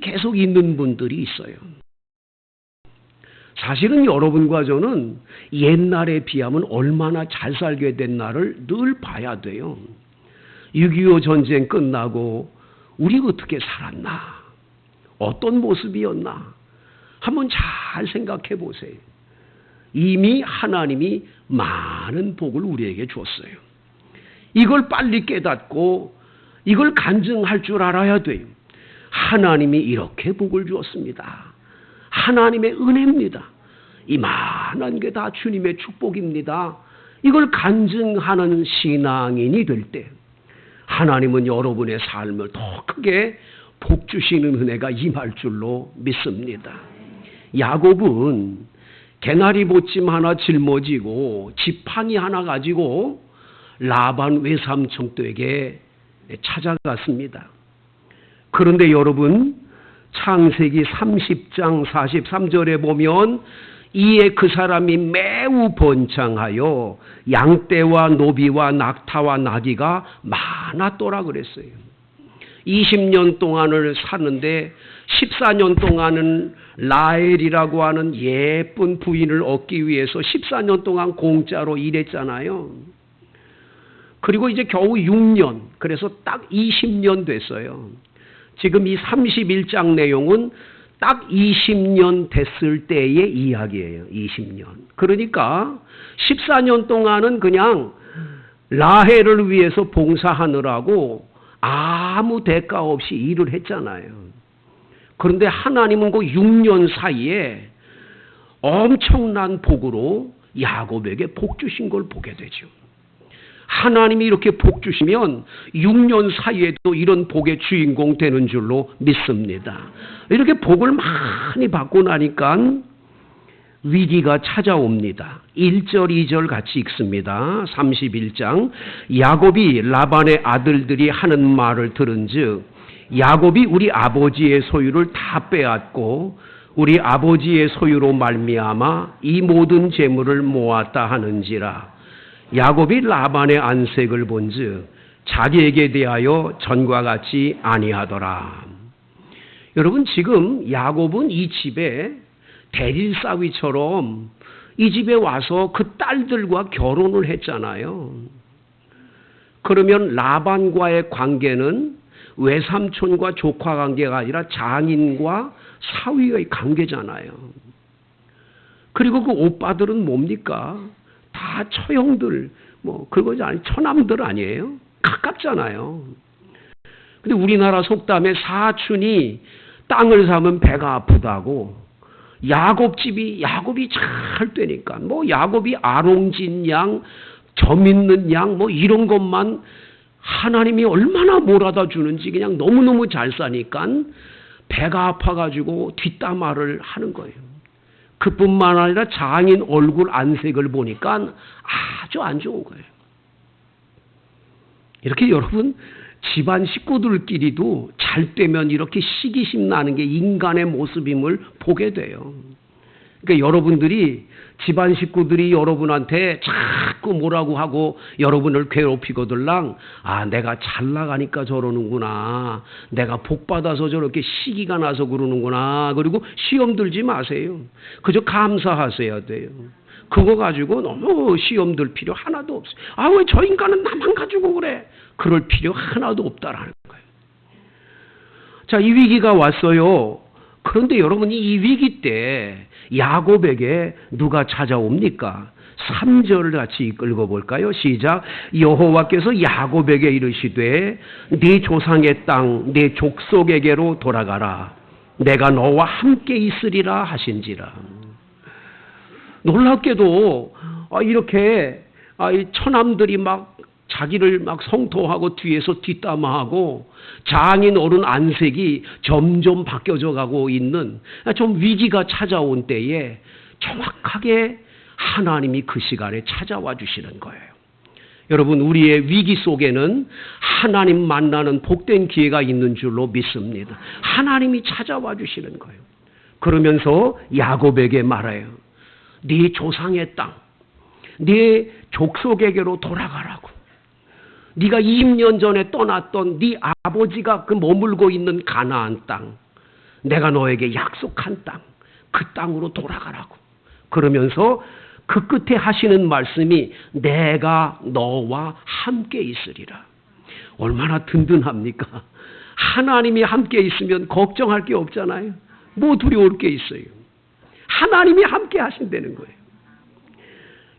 계속 있는 분들이 있어요. 사실은 여러분과 저는 옛날에 비하면 얼마나 잘 살게 됐나를 늘 봐야 돼요. 6.25 전쟁 끝나고 우리 어떻게 살았나? 어떤 모습이었나? 한번 잘 생각해 보세요. 이미 하나님이 많은 복을 우리에게 줬어요. 이걸 빨리 깨닫고 이걸 간증할 줄 알아야 돼요. 하나님이 이렇게 복을 주었습니다. 하나님의 은혜입니다. 이만한 게 다 주님의 축복입니다. 이걸 간증하는 신앙인이 될 때 하나님은 여러분의 삶을 더 크게 복 주시는 은혜가 임할 줄로 믿습니다. 야곱은 개나리 보침 하나 짊어지고 지팡이 하나 가지고 라반 외삼촌에게 찾아갔습니다. 그런데 여러분, 창세기 30장 43절에 보면 이에 그 사람이 매우 번창하여 양떼와 노비와 낙타와 나귀가 많았더라 그랬어요. 20년 동안을 사는데 14년 동안은 라헬이라고 하는 예쁜 부인을 얻기 위해서 14년 동안 공짜로 일했잖아요. 그리고 이제 겨우 6년, 그래서 딱 20년 됐어요. 지금 이 31장 내용은 딱 20년 됐을 때의 이야기예요. 20년. 그러니까 14년 동안은 그냥 라헬을 위해서 봉사하느라고 아무 대가 없이 일을 했잖아요. 그런데 하나님은 그 6년 사이에 엄청난 복으로 야곱에게 복 주신 걸 보게 되죠. 하나님이 이렇게 복 주시면 6년 사이에도 이런 복의 주인공 되는 줄로 믿습니다. 이렇게 복을 많이 받고 나니까 위기가 찾아옵니다. 1절 2절 같이 읽습니다. 31장 야곱이 라반의 아들들이 하는 말을 들은즉 야곱이 우리 아버지의 소유를 다 빼앗고 우리 아버지의 소유로 말미암아 이 모든 재물을 모았다 하는지라. 야곱이 라반의 안색을 본즉 자기에게 대하여 전과 같이 아니하더라. 여러분, 지금 야곱은 이 집에 대릴사위처럼 이 집에 와서 그 딸들과 결혼을 했잖아요. 그러면 라반과의 관계는 외삼촌과 조카 관계가 아니라 장인과 사위의 관계잖아요. 그리고 그 오빠들은 뭡니까? 다 처형들, 그거 아니, 처남들 아니에요? 가깝잖아요. 근데 우리나라 속담에 사촌이 땅을 사면 배가 아프다고, 야곱이 잘 되니까, 야곱이 아롱진 양, 점 있는 양, 이런 것만 하나님이 얼마나 몰아다 주는지 그냥 너무너무 잘 사니까 배가 아파가지고 뒷담화를 하는 거예요. 그뿐만 아니라 장인 얼굴 안색을 보니까 아주 안 좋은 거예요. 이렇게 여러분, 집안 식구들끼리도 잘 되면 이렇게 시기심 나는 게 인간의 모습임을 보게 돼요. 그러니까 여러분들이 집안 식구들이 여러분한테 자꾸 뭐라고 하고 여러분을 괴롭히거들랑 내가 잘 나가니까 저러는구나. 내가 복 받아서 저렇게 시기가 나서 그러는구나. 그리고 시험 들지 마세요. 그저 감사하셔야 돼요. 그거 가지고 너무 시험 들 필요 하나도 없어요. 왜 저 인간은 나만 가지고 그래? 그럴 필요 하나도 없다라는 거예요. 자, 이 위기가 왔어요. 그런데 여러분, 이 위기 때 야곱에게 누가 찾아옵니까? 3절을 같이 읽어볼까요? 시작. 여호와께서 야곱에게 이르시되 네 조상의 땅 네 족속에게로 돌아가라. 내가 너와 함께 있으리라 하신지라. 놀랍게도 이렇게 처남들이 자기를 성토하고 뒤에서 뒷담화하고 장인 어른 안색이 점점 바뀌어져 가고 있는 좀 위기가 찾아온 때에 정확하게 하나님이 그 시간에 찾아와 주시는 거예요. 여러분, 우리의 위기 속에는 하나님 만나는 복된 기회가 있는 줄로 믿습니다. 하나님이 찾아와 주시는 거예요. 그러면서 야곱에게 말해요. 네 조상의 땅, 네 족속에게로 돌아가라고. 네가 20년 전에 떠났던 네 아버지가 그 머물고 있는 가나안 땅, 내가 너에게 약속한 땅, 그 땅으로 돌아가라고. 그러면서 그 끝에 하시는 말씀이 내가 너와 함께 있으리라. 얼마나 든든합니까? 하나님이 함께 있으면 걱정할 게 없잖아요. 뭐 두려울 게 있어요. 하나님이 함께 하신다는 거예요.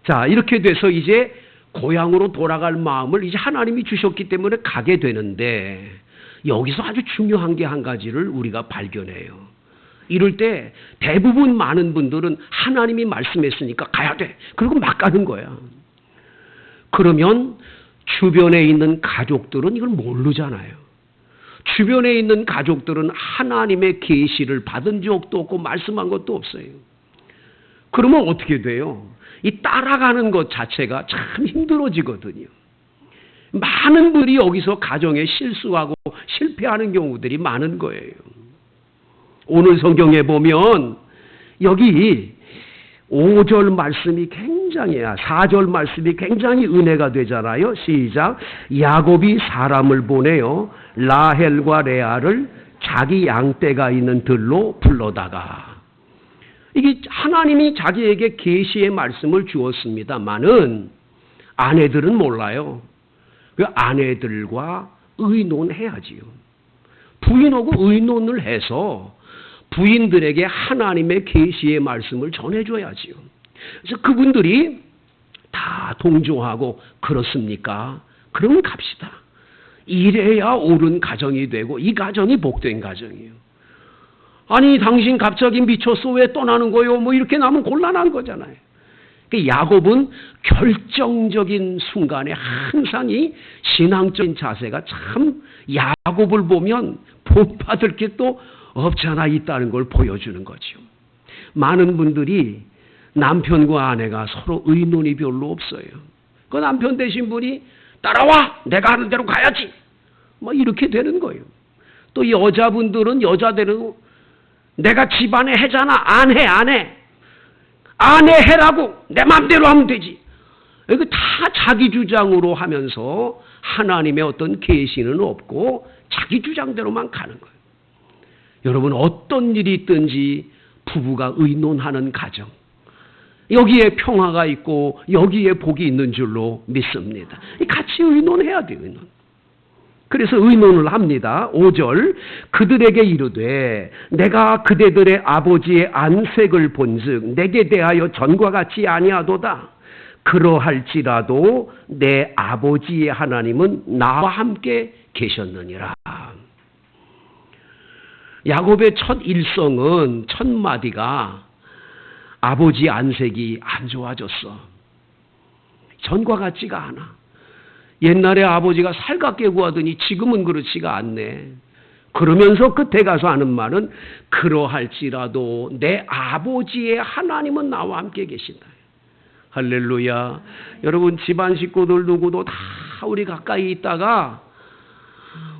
자, 이렇게 돼서 이제 고향으로 돌아갈 마음을 이제 하나님이 주셨기 때문에 가게 되는데, 여기서 아주 중요한 게 한 가지를 우리가 발견해요. 이럴 때 대부분 많은 분들은 하나님이 말씀했으니까 가야 돼. 그리고 막 가는 거야. 그러면 주변에 있는 가족들은 이걸 모르잖아요. 주변에 있는 가족들은 하나님의 계시를 받은 적도 없고 말씀한 것도 없어요. 그러면 어떻게 돼요? 이 따라가는 것 자체가 참 힘들어지거든요. 많은 분들이 여기서 가정에 실수하고 실패하는 경우들이 많은 거예요. 오늘 성경에 보면 여기 5절 말씀이 굉장히, 4절 말씀이 굉장히 은혜가 되잖아요. 시작. 야곱이 사람을 보내어 라헬과 레아를 자기 양떼가 있는 들로 불러다가, 이게 하나님이 자기에게 계시의 말씀을 주었습니다만은 아내들은 몰라요. 그 아내들과 의논해야지요. 부인하고 의논을 해서 부인들에게 하나님의 계시의 말씀을 전해줘야지요. 그래서 그분들이 다 동조하고 그렇습니까? 그럼 갑시다. 이래야 옳은 가정이 되고 이 가정이 복된 가정이에요. 아니 당신 갑자기 미쳤어 왜 떠나는 거요? 뭐 이렇게 나면 곤란한 거잖아요. 야곱은 결정적인 순간에 항상 이 신앙적인 자세가 참 야곱을 보면 본받을 게 또 없잖아 있다는 걸 보여주는 거죠. 많은 분들이 남편과 아내가 서로 의논이 별로 없어요. 그 남편 되신 분이 따라와 내가 하는 대로 가야지 뭐 이렇게 되는 거예요. 또 여자분들은 여자대로 내가 집안에 해잖아 안 해 해라고 내 마음대로 하면 되지. 이거 다 자기 주장으로 하면서 하나님의 어떤 계시는 없고 자기 주장대로만 가는 거예요. 여러분 어떤 일이 있든지 부부가 의논하는 가정, 여기에 평화가 있고 여기에 복이 있는 줄로 믿습니다. 같이 의논해야 돼요. 의논. 그래서 의논을 합니다. 5절 그들에게 이르되 내가 그대들의 아버지의 안색을 본즉 내게 대하여 전과 같이 아니하도다. 그러할지라도 내 아버지의 하나님은 나와 함께 계셨느니라. 야곱의 첫 일성은 첫 마디가 아버지 안색이 안 좋아졌어. 전과 같지가 않아. 옛날에 아버지가 살갑게 구하더니 지금은 그렇지가 않네. 그러면서 끝에 가서 하는 말은 그러할지라도 내 아버지의 하나님은 나와 함께 계신다. 할렐루야. 여러분 집안 식구들 누구도 다 우리 가까이 있다가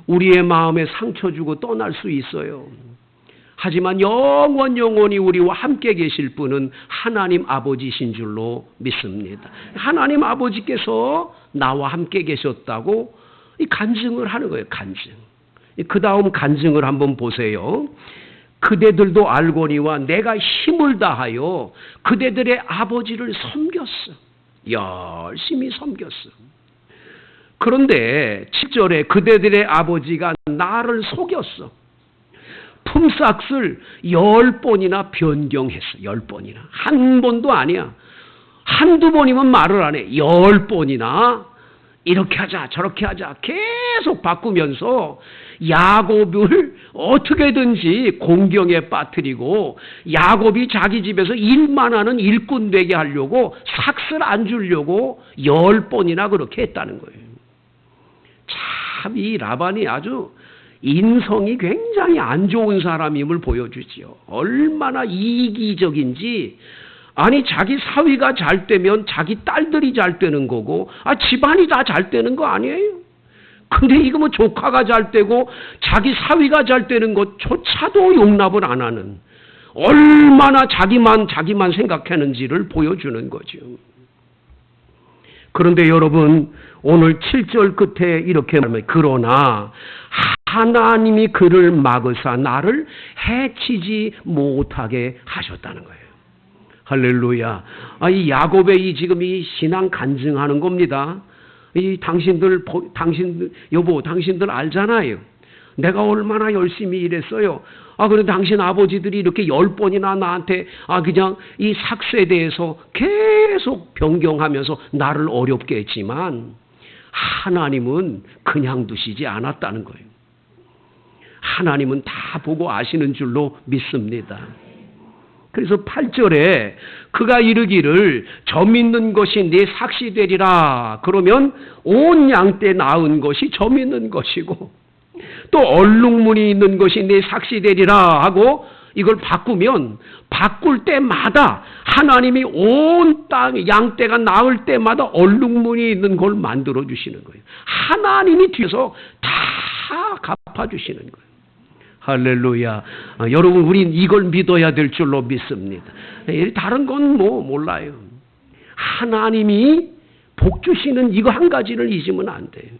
우리의 마음에 상처 주고 떠날 수 있어요. 하지만 영원히 우리와 함께 계실 분은 하나님 아버지신 줄로 믿습니다. 하나님 아버지께서 나와 함께 계셨다고 이 간증을 하는 거예요. 간증. 그 다음 간증을 한번 보세요. 그대들도 알거니와 내가 힘을 다하여 그대들의 아버지를 섬겼어. 열심히 섬겼어. 그런데 7절에 그대들의 아버지가 나를 속였어. 품삯을 10번이나 변경했어. 10번이나. 한 번도 아니야. 한두 번이면 말을 안 해. 10번이나 이렇게 하자 저렇게 하자 계속 바꾸면서 야곱을 어떻게든지 공경에 빠뜨리고 야곱이 자기 집에서 일만 하는 일꾼 되게 하려고 삭슬 안 주려고 10번이나 그렇게 했다는 거예요. 참 이 라반이 아주 인성이 굉장히 안 좋은 사람임을 보여주지요. 얼마나 이기적인지. 아니 자기 사위가 잘 되면 자기 딸들이 잘 되는 거고 집안이 다 잘 되는 거 아니에요? 근데 이거 뭐 조카가 잘 되고 자기 사위가 잘 되는 것조차도 용납을 안 하는, 얼마나 자기만 생각하는지를 보여주는 거죠. 그런데 여러분 오늘 7절 끝에 이렇게 말합니다. 그러나 하나님이 그를 막으사 나를 해치지 못하게 하셨다는 거예요. 할렐루야. 이 야곱의 이 지금 이 신앙 간증하는 겁니다. 이 당신들 여보, 당신들 알잖아요. 내가 얼마나 열심히 일했어요. 그런데 당신 아버지들이 이렇게 10번이나 나한테 그냥 이 삭스에 대해서 계속 변경하면서 나를 어렵게 했지만 하나님은 그냥 두시지 않았다는 거예요. 하나님은 다 보고 아시는 줄로 믿습니다. 그래서 8절에 그가 이르기를 저 믿는 것이 네 삭시 되리라. 그러면 온 양떼 낳은 것이 저 믿는 것이고 또 얼룩무늬 있는 것이 네 삭시 되리라 하고 이걸 바꾸면 바꿀 때마다 하나님이 온 땅 양떼가 낳을 때마다 얼룩무늬 있는 걸 만들어 주시는 거예요. 하나님이 뒤에서 다 갚아주시는 거예요. 할렐루야. 여러분, 우린 이걸 믿어야 될 줄로 믿습니다. 다른 건 몰라요. 하나님이 복 주시는 이거 한 가지를 잊으면 안 돼요.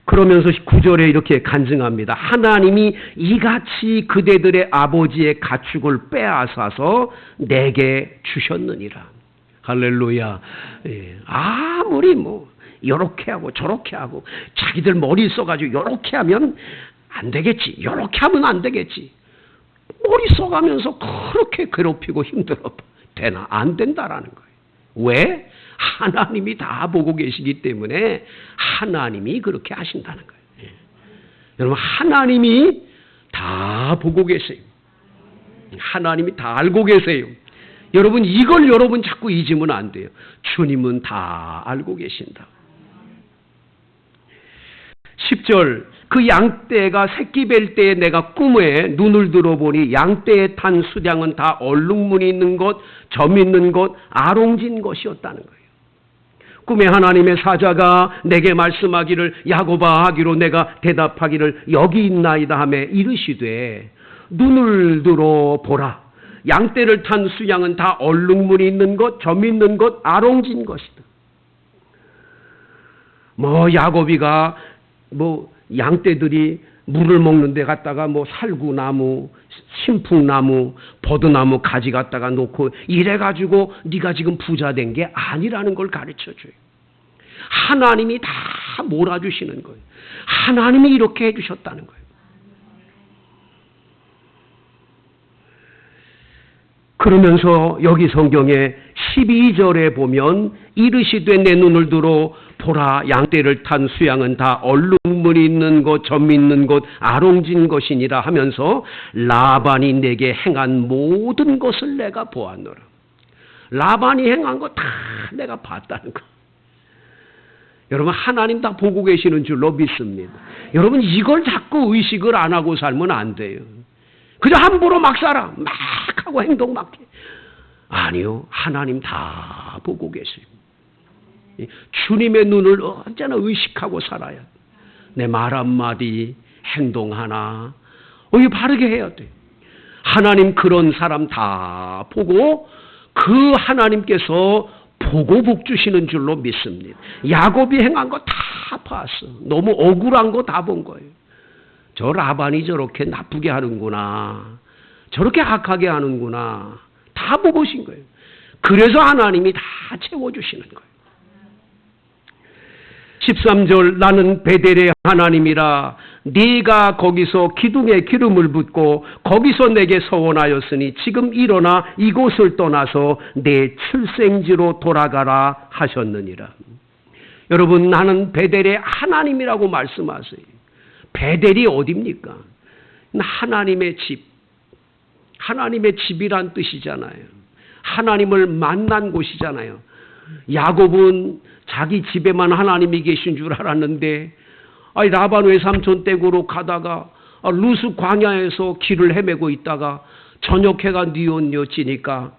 그러면서 9절에 이렇게 간증합니다. 하나님이 이같이 그대들의 아버지의 가축을 빼앗아서 내게 주셨느니라. 할렐루야. 아무리 요렇게 하고 저렇게 하고 자기들 머리 써가지고 요렇게 하면 안 되겠지, 요렇게 하면 안 되겠지, 머리 써가면서 그렇게 괴롭히고 힘들어 되나? 안 된다라는 거예요. 왜? 하나님이 다 보고 계시기 때문에 하나님이 그렇게 하신다는 거예요. 여러분, 하나님이 다 보고 계세요. 하나님이 다 알고 계세요. 여러분, 이걸 여러분 자꾸 잊으면 안 돼요. 주님은 다 알고 계신다. 10절, 그 양떼가 새끼 뵐 때에 내가 꿈에 눈을 들어보니 양떼에 탄 수량은 다 얼룩무늬 있는 것, 점 있는 것, 아롱진 것이었다는 거예요. 꿈에 하나님의 사자가 내게 말씀하기를 야곱아 하기로 내가 대답하기를 여기 있나이다 하며 이르시되 눈을 들어 보라. 양떼를 탄 수양은 다 얼룩무늬 있는 것, 점 있는 것, 아롱진 것이다. 야곱이가 양떼들이 물을 먹는 데 갔다가 살구나무, 신풍나무, 버드나무 가지 갖다가 놓고 이래가지고 네가 지금 부자 된 게 아니라는 걸 가르쳐줘요. 하나님이 다 몰아주시는 거예요. 하나님이 이렇게 해주셨다는 거예요. 그러면서 여기 성경에 12절에 보면 이르시되 내 눈을 들어 보라 양떼를 탄 수양은 다 얼룩무늬 있는 것, 점 있는 것, 아롱진 것이니라 하면서 라반이 내게 행한 모든 것을 내가 보았노라. 라반이 행한 거 다 내가 봤다는 거. 여러분, 하나님 다 보고 계시는 줄로 믿습니다. 여러분, 이걸 자꾸 의식을 안 하고 살면 안 돼요. 그저 함부로 막 살아. 막 하고 행동 막 해. 아니요. 하나님 다 보고 계세요. 주님의 눈을 언제나 의식하고 살아야 돼. 내 말 한마디, 행동 하나, 이거 바르게 해야 돼. 하나님 그런 사람 다 보고 그 하나님께서 보고 복 주시는 줄로 믿습니다. 야곱이 행한 거 다 봤어. 너무 억울한 거 다 본 거예요. 저 라반이 저렇게 나쁘게 하는구나. 저렇게 악하게 하는구나. 다 보고 오신 거예요. 그래서 하나님이 다 채워주시는 거예요. 13절 나는 베델의 하나님이라 네가 거기서 기둥에 기름을 붓고 거기서 내게 서원하였으니 지금 일어나 이곳을 떠나서 내 출생지로 돌아가라 하셨느니라. 여러분, 나는 베델의 하나님이라고 말씀하세요. 베델이 어디입니까? 하나님의 집. 하나님의 집이란 뜻이잖아요. 하나님을 만난 곳이잖아요. 야곱은 자기 집에만 하나님이 계신 줄 알았는데 라반 외삼촌 댁으로 가다가 루스 광야에서 길을 헤매고 있다가 저녁 해가 뉘엿뉘엿지니까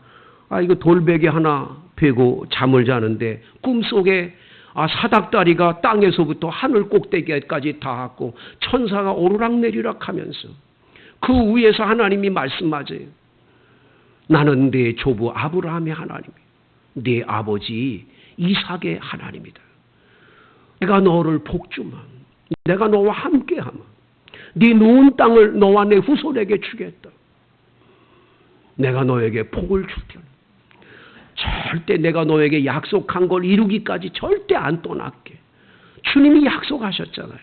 이거 돌베개 하나 베고 잠을 자는데 꿈속에 사닥다리가 땅에서부터 하늘 꼭대기까지 닿았고 천사가 오르락내리락 하면서 그 위에서 하나님이 말씀하세요. 나는 네 조부 아브라함의 하나님이야. 네 아버지 이삭의 하나님이다. 내가 너를 복주마. 내가 너와 함께하마. 네 누운 땅을 너와 내 후손에게 주겠다. 내가 너에게 복을 줄게. 절대 내가 너에게 약속한 걸 이루기까지 절대 안 떠날게. 주님이 약속하셨잖아요.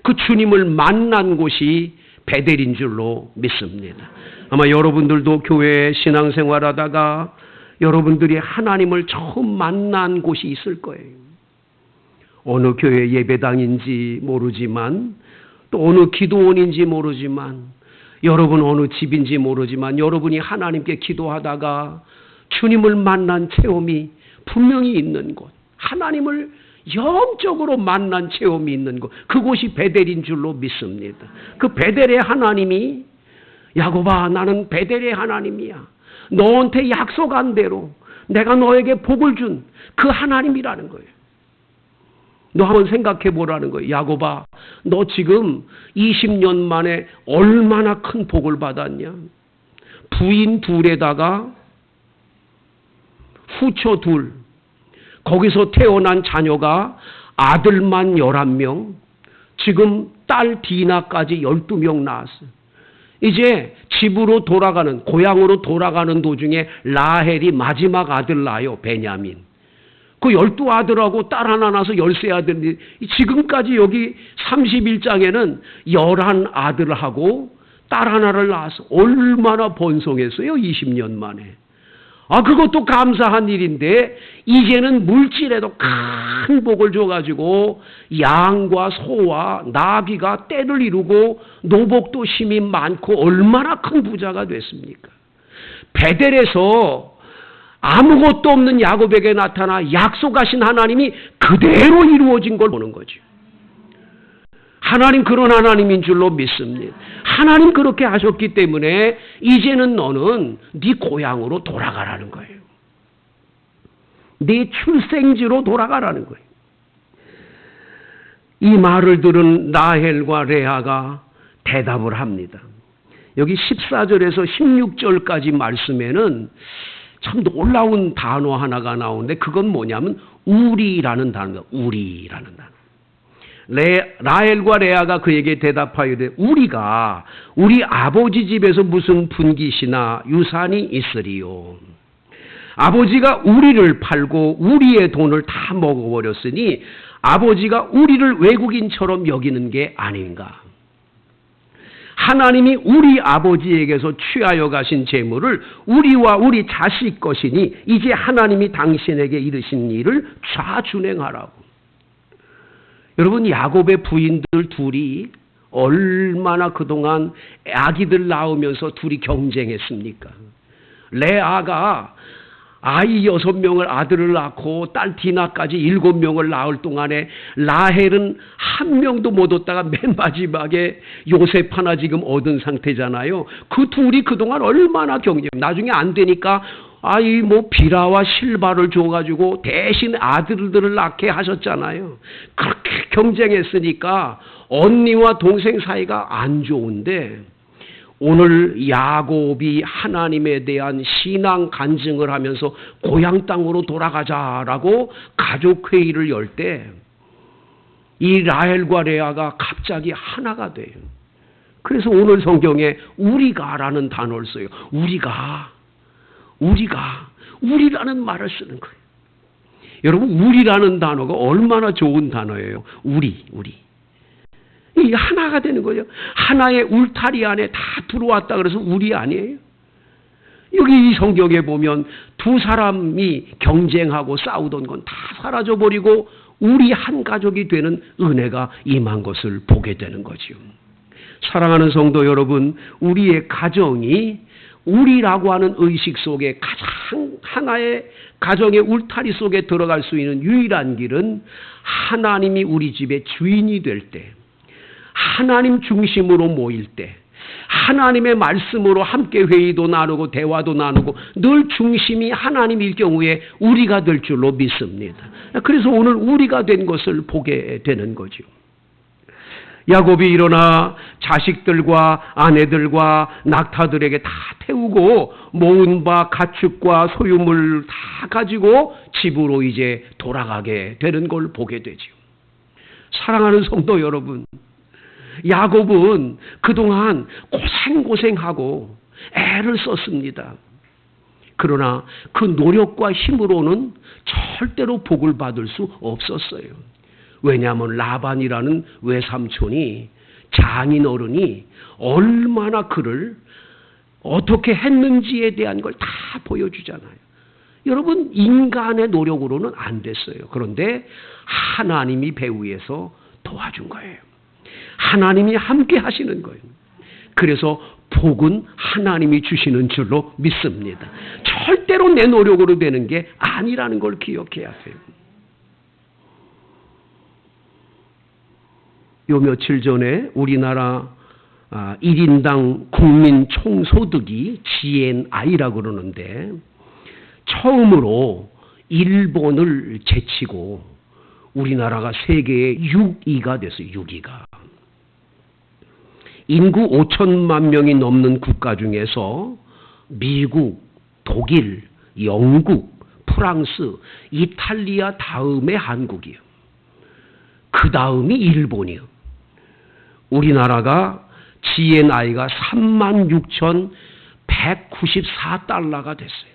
그 주님을 만난 곳이 베델인 줄로 믿습니다. 아마 여러분들도 교회 신앙생활하다가 여러분들이 하나님을 처음 만난 곳이 있을 거예요. 어느 교회 예배당인지 모르지만, 또 어느 기도원인지 모르지만, 여러분 어느 집인지 모르지만, 여러분이 하나님께 기도하다가 주님을 만난 체험이 분명히 있는 곳, 하나님을 영적으로 만난 체험이 있는 곳, 그곳이 베델인 줄로 믿습니다. 그 베델의 하나님이, 야곱아, 나는 베델의 하나님이야. 너한테 약속한 대로 내가 너에게 복을 준 그 하나님이라는 거예요. 너 한번 생각해 보라는 거예요. 야곱아, 너 지금 20년 만에 얼마나 큰 복을 받았냐? 부인 둘에다가 후처 둘, 거기서 태어난 자녀가 아들만 11명, 지금 딸 디나까지 12명 낳았어요. 이제 집으로 돌아가는, 고향으로 돌아가는 도중에 라헬이 마지막 아들 낳아요. 베냐민. 그 12아들하고 딸 하나 낳아서 13아들이, 지금까지 여기 31장에는 11아들하고 딸 하나를 낳아서 얼마나 번성했어요. 20년 만에. 그것도 감사한 일인데, 이제는 물질에도 큰 복을 줘가지고 양과 소와 나귀가 떼를 이루고 노복도 힘이 많고 얼마나 큰 부자가 됐습니까? 베델에서 아무것도 없는 야곱에게 나타나 약속하신 하나님이 그대로 이루어진 걸 보는 거죠. 하나님 그런 하나님인 줄로 믿습니다. 하나님 그렇게 하셨기 때문에 이제는 너는 네 고향으로 돌아가라는 거예요. 네 출생지로 돌아가라는 거예요. 이 말을 들은 라헬과 레아가 대답을 합니다. 여기 14절에서 16절까지 말씀에는 참 놀라운 단어 하나가 나오는데, 그건 뭐냐면 우리라는 단어입니다. 우리라는 단어. 라헬과 레아가 그에게 대답하여되, 우리가 우리 아버지 집에서 무슨 분깃이나 유산이 있으리요. 아버지가 우리를 팔고 우리의 돈을 다 먹어버렸으니 아버지가 우리를 외국인처럼 여기는 게 아닌가. 하나님이 우리 아버지에게서 취하여 가신 재물을 우리와 우리 자식 것이니 이제 하나님이 당신에게 이르신 일을 좌준행하라고. 여러분, 야곱의 부인들 둘이 얼마나 그동안 아기들 낳으면서 둘이 경쟁했습니까? 레아가 아이 6명을 아들을 낳고 딸 디나까지 7명을 낳을 동안에 라헬은 한 명도 못 얻다가 맨 마지막에 요셉 하나 지금 얻은 상태잖아요. 그 둘이 그동안 얼마나 경쟁, 나중에 안 되니까 비라와 실바를 줘가지고 대신 아들들을 낳게 하셨잖아요. 그렇게 경쟁했으니까 언니와 동생 사이가 안 좋은데, 오늘 야곱이 하나님에 대한 신앙 간증을 하면서 고향 땅으로 돌아가자라고 가족회의를 열 때 이 라헬과 레아가 갑자기 하나가 돼요. 그래서 오늘 성경에 우리가라는 단어를 써요. 우리라는 말을 쓰는 거예요. 여러분, 우리라는 단어가 얼마나 좋은 단어예요. 우리. 이 하나가 되는 거죠. 하나의 울타리 안에 다 들어왔다 그래서 우리 아니에요? 여기 이 성경에 보면 두 사람이 경쟁하고 싸우던 건 다 사라져버리고 우리 한 가족이 되는 은혜가 임한 것을 보게 되는 거죠. 사랑하는 성도 여러분, 우리의 가정이 우리라고 하는 의식 속에 가장 하나의 가정의 울타리 속에 들어갈 수 있는 유일한 길은 하나님이 우리 집의 주인이 될 때, 하나님 중심으로 모일 때, 하나님의 말씀으로 함께 회의도 나누고 대화도 나누고 늘 중심이 하나님일 경우에 우리가 될 줄로 믿습니다. 그래서 오늘 우리가 된 것을 보게 되는 거죠. 야곱이 일어나 자식들과 아내들과 낙타들에게 다 태우고 모은 바 가축과 소유물 다 가지고 집으로 이제 돌아가게 되는 걸 보게 되죠. 사랑하는 성도 여러분, 야곱은 그동안 고생하고 애를 썼습니다. 그러나 그 노력과 힘으로는 절대로 복을 받을 수 없었어요. 왜냐하면 라반이라는 외삼촌이, 장인 어른이 얼마나 그를 어떻게 했는지에 대한 걸 다 보여주잖아요. 여러분, 인간의 노력으로는 안 됐어요. 그런데 하나님이 배후에서 도와준 거예요. 하나님이 함께 하시는 거예요. 그래서 복은 하나님이 주시는 줄로 믿습니다. 절대로 내 노력으로 되는 게 아니라는 걸 기억해야 돼요. 요 며칠 전에 우리나라 1인당 국민 총소득이 GNI라고 그러는데 처음으로 일본을 제치고 우리나라가 세계의 6위가 됐어요. 6위가. 인구 5천만 명이 넘는 국가 중에서 미국, 독일, 영국, 프랑스, 이탈리아 다음에 한국이요. 그 다음이 일본이요. 우리나라가 GNI가 36,194달러가 됐어요.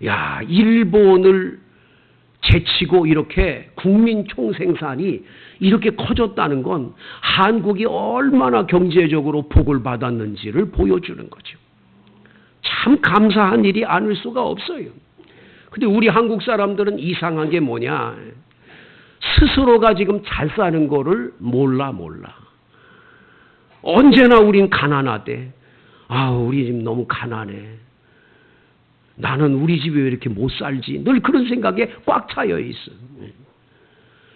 야, 일본을 제치고 이렇게 국민 총생산이 이렇게 커졌다는 건 한국이 얼마나 경제적으로 복을 받았는지를 보여주는 거죠. 참 감사한 일이 아닐 수가 없어요. 근데 우리 한국 사람들은 이상한 게 뭐냐? 스스로가 지금 잘 사는 거를 몰라. 언제나 우린 가난하대. 우리 집 너무 가난해. 나는 우리 집이 왜 이렇게 못 살지? 늘 그런 생각에 꽉 차여 있어.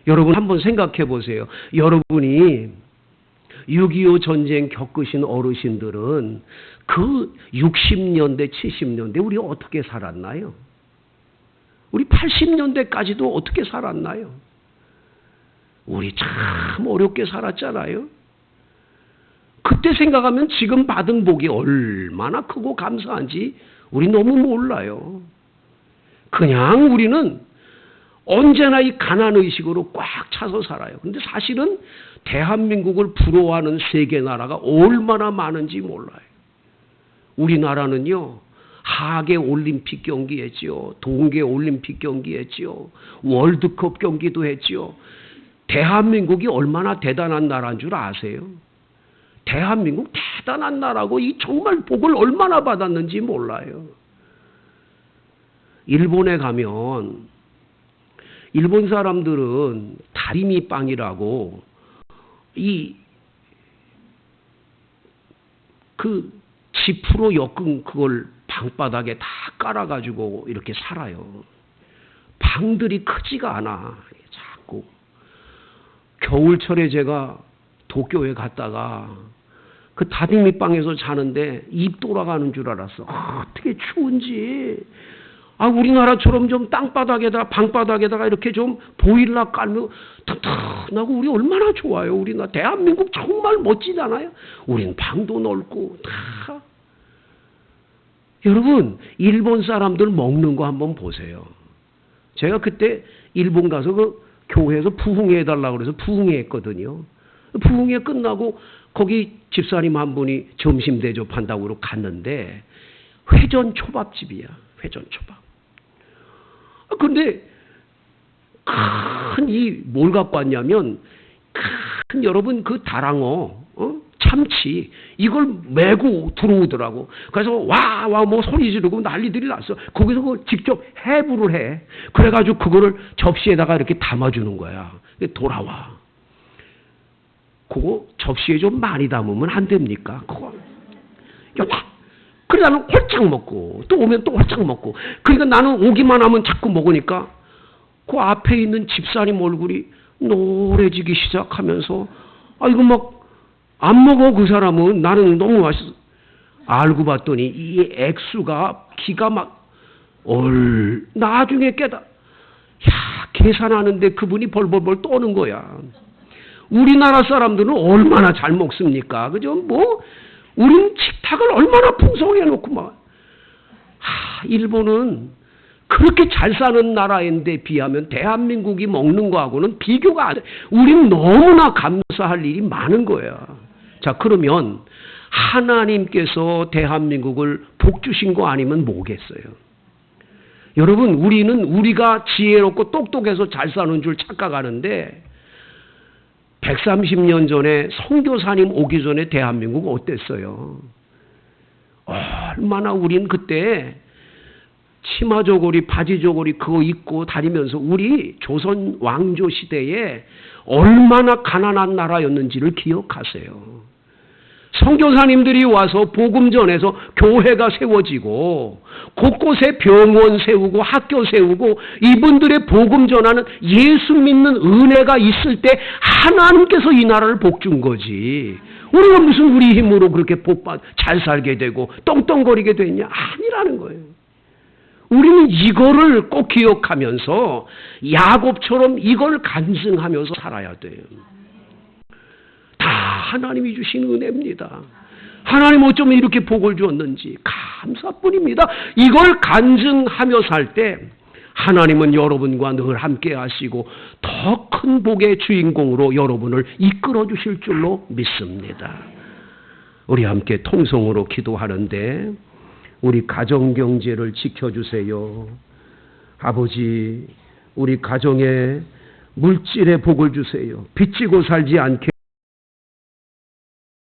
여러분 한번 생각해 보세요. 여러분이 6.25 전쟁 겪으신 어르신들은 그 60년대, 70년대 우리 어떻게 살았나요? 우리 80년대까지도 어떻게 살았나요? 우리 참 어렵게 살았잖아요. 그때 생각하면 지금 받은 복이 얼마나 크고 감사한지 우리 너무 몰라요. 그냥 우리는 언제나 이 가난의식으로 꽉 차서 살아요. 근데 사실은 대한민국을 부러워하는 세계 나라가 얼마나 많은지 몰라요. 우리나라는요, 하계 올림픽 경기했지요. 동계 올림픽 경기했지요. 월드컵 경기도 했지요. 대한민국이 얼마나 대단한 나라인 줄 아세요? 대한민국 대단한 나라고 이 정말 복을 얼마나 받았는지 몰라요. 일본에 가면 일본 사람들은 다리미 빵이라고 그 지프로 엮은 그걸 방바닥에 다 깔아가지고 이렇게 살아요. 방들이 크지가 않아. 자꾸. 겨울철에 제가 도쿄에 갔다가 그 다리미빵에서 자는데 입 돌아가는 줄 알았어. 어떻게 추운지. 우리나라처럼 좀 땅바닥에다 방바닥에다가 이렇게 좀 보일러 깔면 튼튼하고 우리 얼마나 좋아요. 우리나라 대한민국 정말 멋지잖아요. 우린 방도 넓고 다. 여러분, 일본 사람들 먹는 거 한번 보세요. 제가 그때 일본 가서 그 교회에서 부흥회 해달라고 그래서 부흥회 했거든요. 부흥회 끝나고 거기 집사님 한 분이 점심 대접한다고 갔는데 회전 초밥집이야. 회전 초밥. 그런데 뭘 갖고 왔냐면 여러분 그 다랑어, 참치 이걸 메고 들어오더라고. 그래서 와 뭐 소리 지르고 난리들이 났어. 거기서 그걸 직접 해부를 해. 그래가지고 그거를 접시에다가 이렇게 담아주는 거야. 돌아와. 그거 접시에 좀 많이 담으면 안 됩니까? 그거. 그래 나는 홀짝 먹고 또 오면 또 홀짝 먹고. 그러니까 나는 오기만 하면 자꾸 먹으니까 그 앞에 있는 집사님 얼굴이 노래지기 시작하면서 이거 막 안 먹어 그 사람은. 나는 너무 맛있어. 알고 봤더니 이 액수가 기가 막 나중에 계산하는데 그분이 벌벌벌 떠는 거야. 우리나라 사람들은 얼마나 잘 먹습니까? 그죠? 우린 식탁을 얼마나 풍성해 놓고 막. 일본은 그렇게 잘 사는 나라인데 비하면 대한민국이 먹는 거하고는 비교가 안 돼. 우린 너무나 감사할 일이 많은 거야. 자, 그러면 하나님께서 대한민국을 복 주신 거 아니면 뭐겠어요? 여러분, 우리는 우리가 지혜롭고 똑똑해서 잘 사는 줄 착각하는데 130년 전에 선교사님 오기 전에 대한민국 어땠어요? 얼마나 우린 그때 치마 저고리, 바지 저고리 그거 입고 다니면서 우리 조선 왕조 시대에 얼마나 가난한 나라였는지를 기억하세요. 선교사님들이 와서 복음 전해서 교회가 세워지고 곳곳에 병원 세우고 학교 세우고 이분들의 복음 전하는 예수 믿는 은혜가 있을 때 하나님께서 이 나라를 복 준 거지. 우리가 무슨 우리 힘으로 그렇게 잘 살게 되고 떵떵거리게 됐냐? 아니라는 거예요. 우리는 이거를 꼭 기억하면서 야곱처럼 이걸 간증하면서 살아야 돼요. 다 하나님이 주신 은혜입니다. 하나님 어쩌면 이렇게 복을 주었는지 감사뿐입니다. 이걸 간증하며 살 때 하나님은 여러분과 늘 함께 하시고 더 큰 복의 주인공으로 여러분을 이끌어 주실 줄로 믿습니다. 우리 함께 통성으로 기도하는데 우리 가정경제를 지켜주세요. 아버지, 우리 가정에 물질의 복을 주세요. 빚지고 살지 않게